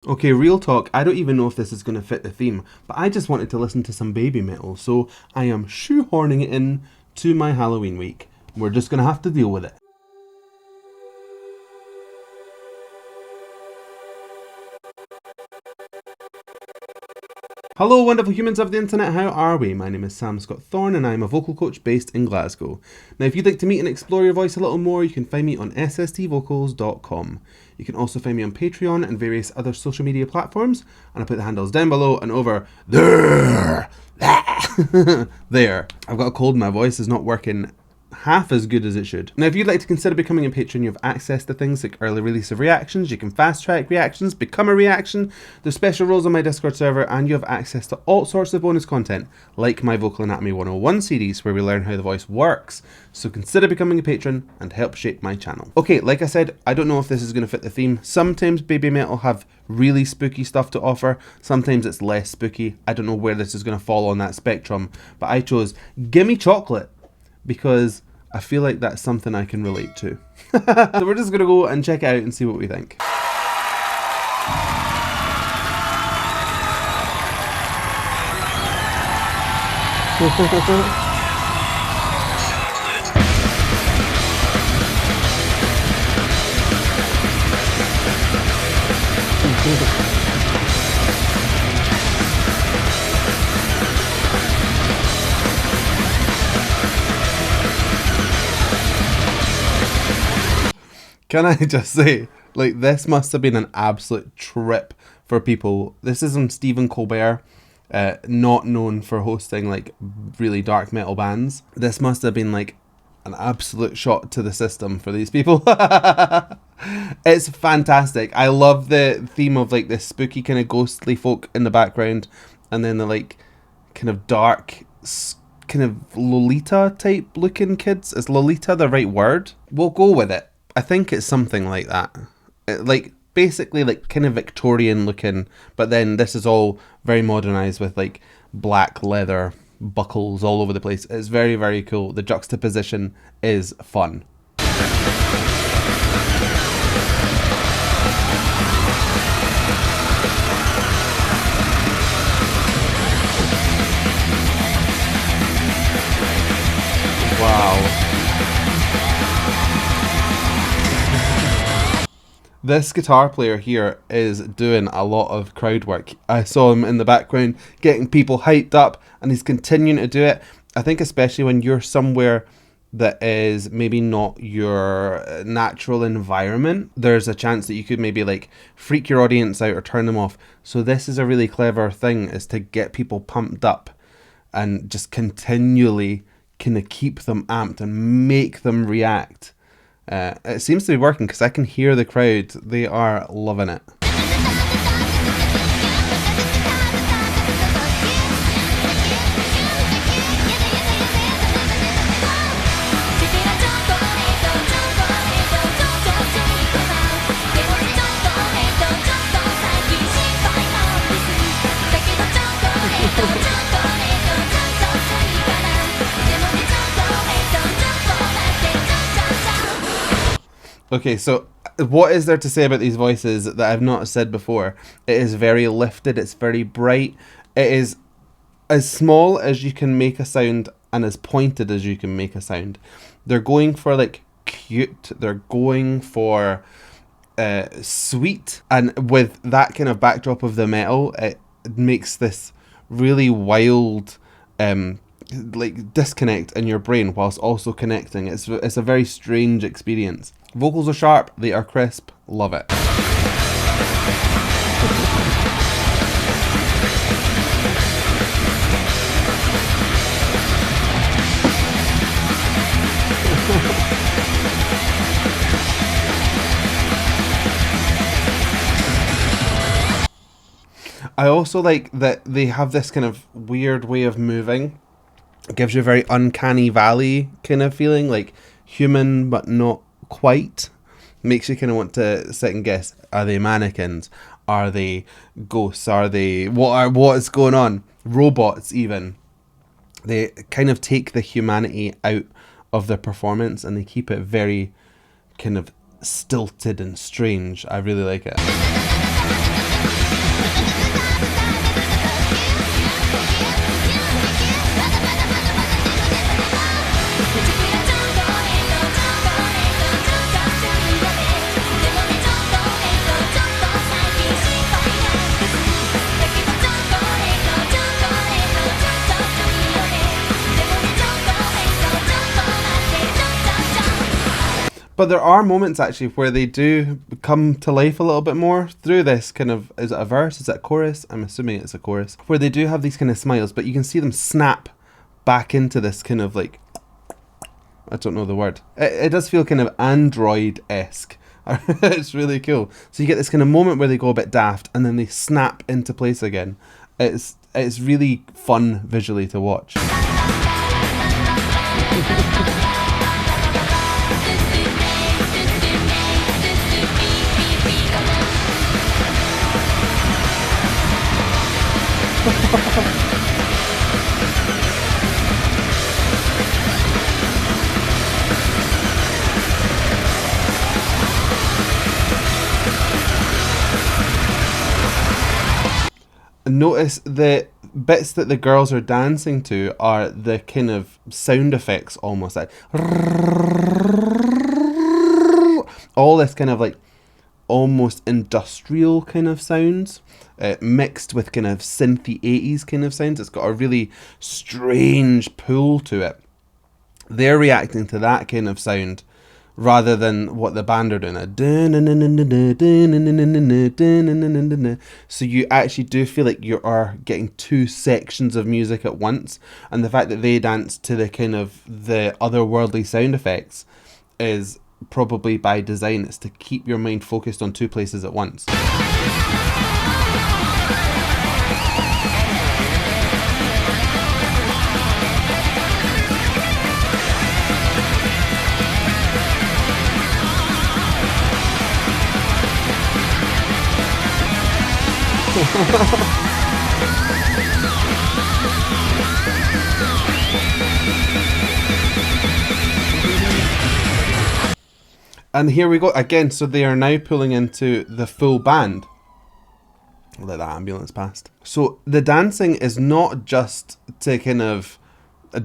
Okay, real talk, I don't even know if this is going to fit the theme, but I just wanted to listen to some baby metal, so I am shoehorning it in to my Halloween week. We're just going to have to deal with it. Hello wonderful humans of the internet, how are we? My name is Sam Scott-Thorne and I'm a vocal coach based in Glasgow. Now if you'd like to meet and explore your voice a little more, you can find me on sstvocals.com. You can also find me on Patreon and various other social media platforms, and I'll put the handles down below and over there. There. I've got a cold and my voice is not working half as good as it should. Now if you'd like to consider becoming a patron, you have access to things like early release of reactions, you can fast track reactions, become a reaction, there's special roles on my Discord server, and you have access to all sorts of bonus content like my Vocal Anatomy 101 series where we learn how the voice works. So consider becoming a patron and help shape my channel. Okay, like I said, I don't know if this is going to fit the theme. Sometimes baby metal have really spooky stuff to offer, sometimes it's less spooky. I don't know where this is going to fall on that spectrum, but I chose Gimme Chocolate because I feel like that's something I can relate to. So we're just going to go and check it out and see what we think. Can I just say, like, this must have been an absolute trip for people. This is Stephen Colbert, not known for hosting, like, really dark metal bands. This must have been, like, an absolute shot to the system for these people. It's fantastic. I love the theme of, like, this spooky kind of ghostly folk in the background, and then the, like, kind of dark, kind of Lolita type looking kids. Is Lolita the right word? We'll go with it. I think it's something like that. Like, basically, like, kind of Victorian looking, but then this is all very modernized with, like, black leather buckles all over the place. It's very, very cool. The juxtaposition is fun. Wow. This guitar player here is doing a lot of crowd work. I saw him in the background getting people hyped up, and he's continuing to do it. I think especially when you're somewhere that is maybe not your natural environment, there's a chance that you could maybe like freak your audience out or turn them off. So this is a really clever thing, is to get people pumped up and just continually kind of keep them amped and make them react. It seems to be working because I can hear the crowd. They are loving it. Okay, so what is there to say about these voices that I've not said before? It is very lifted, it's very bright, it is as small as you can make a sound and as pointed as you can make a sound. They're going for like cute, they're going for sweet, and with that kind of backdrop of the metal, it makes this really wild like disconnect in your brain whilst also connecting. It's a very strange experience. Vocals are sharp, they are crisp, love it. I also like that they have this kind of weird way of moving. It gives you a very uncanny valley kind of feeling, like human but not quite. Makes you kind of want to second guess, are they mannequins, are they ghosts, are they what is going on, robots even. They kind of take the humanity out of their performance and they keep it very kind of stilted and strange. I really like it. But there are moments actually where they do come to life a little bit more through this kind of, is it a verse, is it a chorus? I'm assuming it's a chorus, where they do have these kind of smiles, but you can see them snap back into this kind of like, I don't know the word. It does feel kind of Android-esque. It's really cool. So you get this kind of moment where they go a bit daft and then they snap into place again. It's really fun visually to watch. Notice the bits that the girls are dancing to are the kind of sound effects, almost like all this kind of like almost industrial kind of sounds, mixed with kind of synthy 80s kind of sounds. It's got a really strange pull to it. They're reacting to that kind of sound rather than what the band are doing. So you actually do feel like you are getting two sections of music at once, and the fact that they dance to the kind of the otherworldly sound effects is probably by design. It's to keep your mind focused on two places at once. And here we go again. So they are now pulling into the full band. I'll let that ambulance past. So the dancing is not just to kind of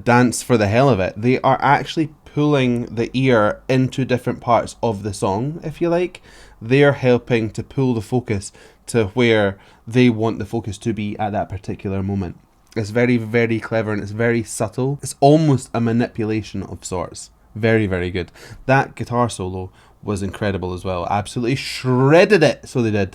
dance for the hell of it. They are actually pulling the ear into different parts of the song, if you like. They're helping to pull the focus to where they want the focus to be at that particular moment. It's very, very clever and it's very subtle. It's almost a manipulation of sorts. Very, very good. That guitar solo was incredible as well. Absolutely shredded it. So they did.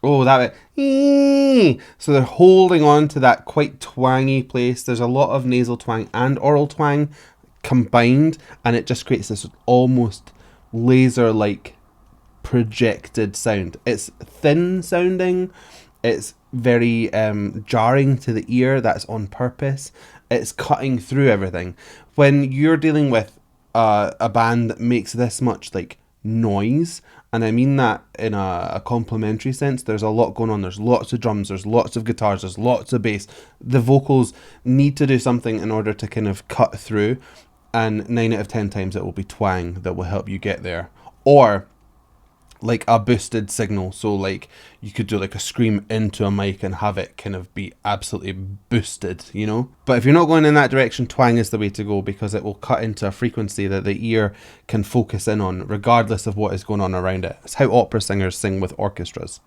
Oh, that bit. So they're holding on to that quite twangy place. There's a lot of nasal twang and oral twang combined, and it just creates this almost laser-like projected sound. It's thin sounding. It's very jarring to the ear. That's on purpose. It's cutting through everything. When you're dealing with a band that makes this much like noise, and I mean that in a complimentary sense, there's a lot going on. There's lots of drums, there's lots of guitars, there's lots of bass. The vocals need to do something in order to kind of cut through, and 9 out of 10 times it will be twang that will help you get there. Or like a boosted signal, so like you could do like a scream into a mic and have it kind of be absolutely boosted, you know. But if you're not going in that direction, twang is the way to go, because it will cut into a frequency that the ear can focus in on regardless of what is going on around it. It's how opera singers sing with orchestras.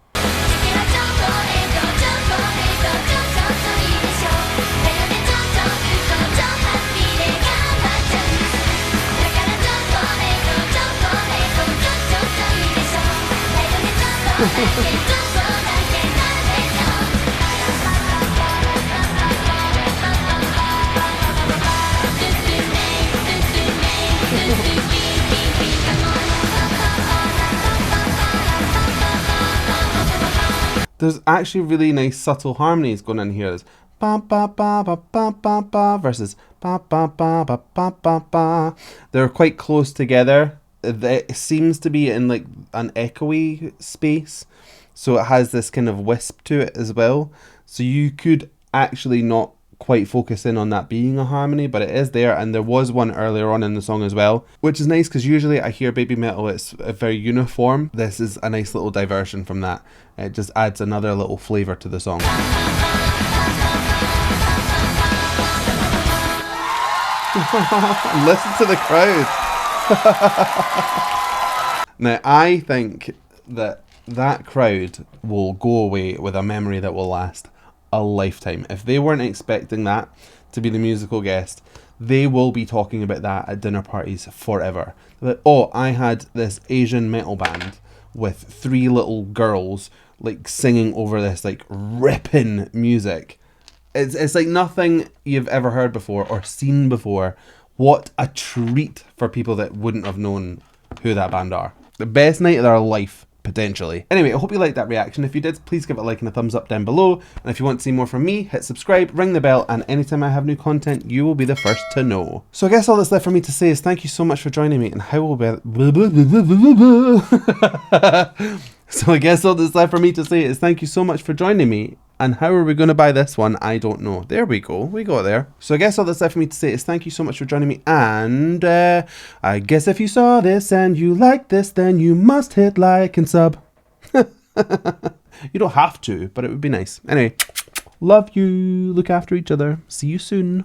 There's actually really nice subtle harmonies going in here. There's ba ba ba ba ba ba ba versus ba ba ba ba ba ba ba. They're quite close together. It seems to be in like an echoey space, so it has this kind of wisp to it as well. So you could actually not quite focus in on that being a harmony, but it is there, and there was one earlier on in the song as well, which is nice because usually I hear baby metal, it's very uniform. This is a nice little diversion from that. It just adds another little flavour to the song. Listen to the crowd. Now I think that crowd will go away with a memory that will last a lifetime. If they weren't expecting that to be the musical guest, they will be talking about that at dinner parties forever. Like, oh, I had this Asian metal band with 3 little girls like singing over this like ripping music. It's like nothing you've ever heard before or seen before. What a treat for people that wouldn't have known who that band are. The best night of their life, potentially. Anyway, I hope you liked that reaction. If you did, please give it a like and a thumbs up down below. And if you want to see more from me, hit subscribe, ring the bell, and anytime I have new content, you will be the first to know. So I guess all that's left for me to say is thank you so much for joining me, and how will So I guess all that's left for me to say is thank you so much for joining me. And how are we going to buy this one? I don't know. There we go. We got there. So I guess all that's left for me to say is thank you so much for joining me. And I guess if you saw this and you like this, then you must hit like and sub. You don't have to, but it would be nice. Anyway, love you. Look after each other. See you soon.